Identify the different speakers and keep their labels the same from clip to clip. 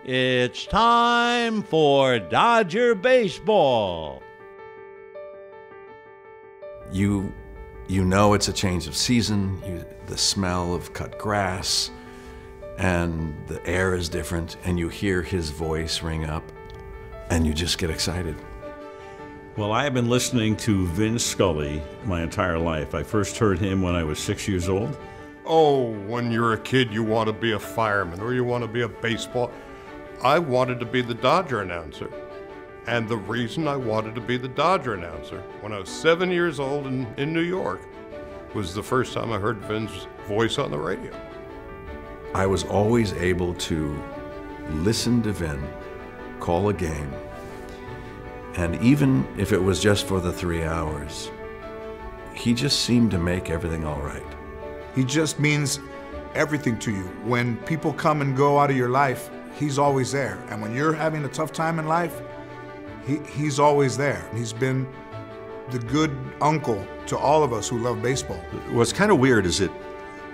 Speaker 1: It's time for Dodger Baseball.
Speaker 2: You know it's a change of season, the smell of cut grass, and the air is different, and you hear his voice ring up, and you just get excited.
Speaker 3: Well, I have been listening to Vin Scully my entire life. I first heard him when I was 6 years old.
Speaker 4: Oh, when you're a kid, you want to be a fireman or you want to be a baseball. I wanted to be the Dodger announcer. And the reason I wanted to be the Dodger announcer when I was 7 years old in New York was the first time I heard Vin's voice on the radio.
Speaker 2: I was always able to listen to Vin call a game, and even if it was just for the 3 hours, he just seemed to make everything all right.
Speaker 5: He just means everything to you. When people come and go out of your life, he's always there. And when you're having a tough time in life, he's always there. He's been the good uncle to all of us who love baseball.
Speaker 6: What's kind of weird is that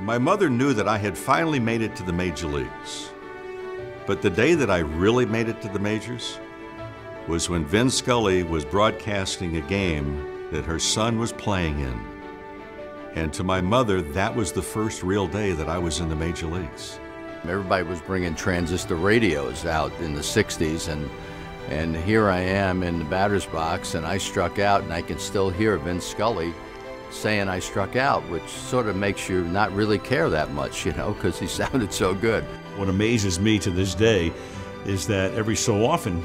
Speaker 6: my mother knew that I had finally made it to the major leagues. But the day that I really made it to the majors was when Vin Scully was broadcasting a game that her son was playing in. And to my mother, that was the first real day that I was in the major leagues.
Speaker 7: Everybody was bringing transistor radios out in the 60s, and here I am in the batter's box, and I struck out, and I can still hear Vin Scully saying I struck out, which sort of makes you not really care that much, you know, because he sounded so good.
Speaker 3: What amazes me to this day is that every so often,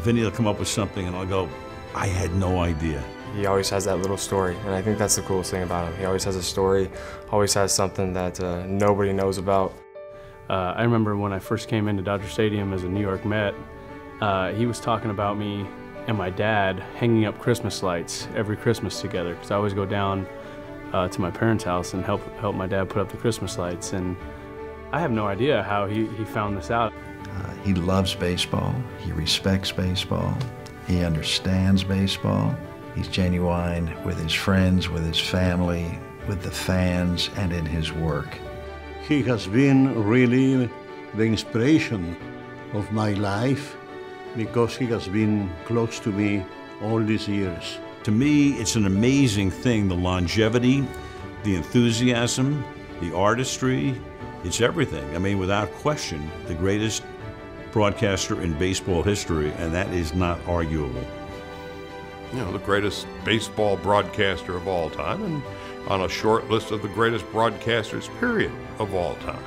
Speaker 3: Vinny will come up with something, and I'll go, I had no idea.
Speaker 8: He always has that little story, and I think that's the coolest thing about him. He always has a story, always has something that nobody knows about.
Speaker 9: I remember when I first came into Dodger Stadium as a New York Met, he was talking about me and my dad hanging up Christmas lights every Christmas together, because I always go down to my parents' house and help my dad put up the Christmas lights, and I have no idea how he found this out.
Speaker 10: He loves baseball, he respects baseball, he understands baseball. He's genuine with his friends, with his family, with the fans, and in his work.
Speaker 11: He has been really the inspiration of my life because he has been close to me all these years.
Speaker 3: To me, it's an amazing thing, the longevity, the enthusiasm, the artistry, it's everything. I mean, without question, the greatest broadcaster in baseball history, and that is not arguable.
Speaker 4: You know, the greatest baseball broadcaster of all time, and on a short list of the greatest broadcasters, period, of all time.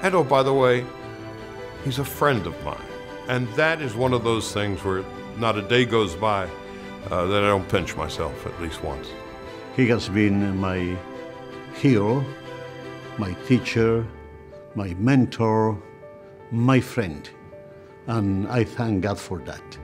Speaker 4: And oh, by the way, he's a friend of mine. And that is one of those things where not a day goes by that I don't pinch myself at least once.
Speaker 11: He has been my hero, my teacher, my mentor, my friend, and I thank God for that.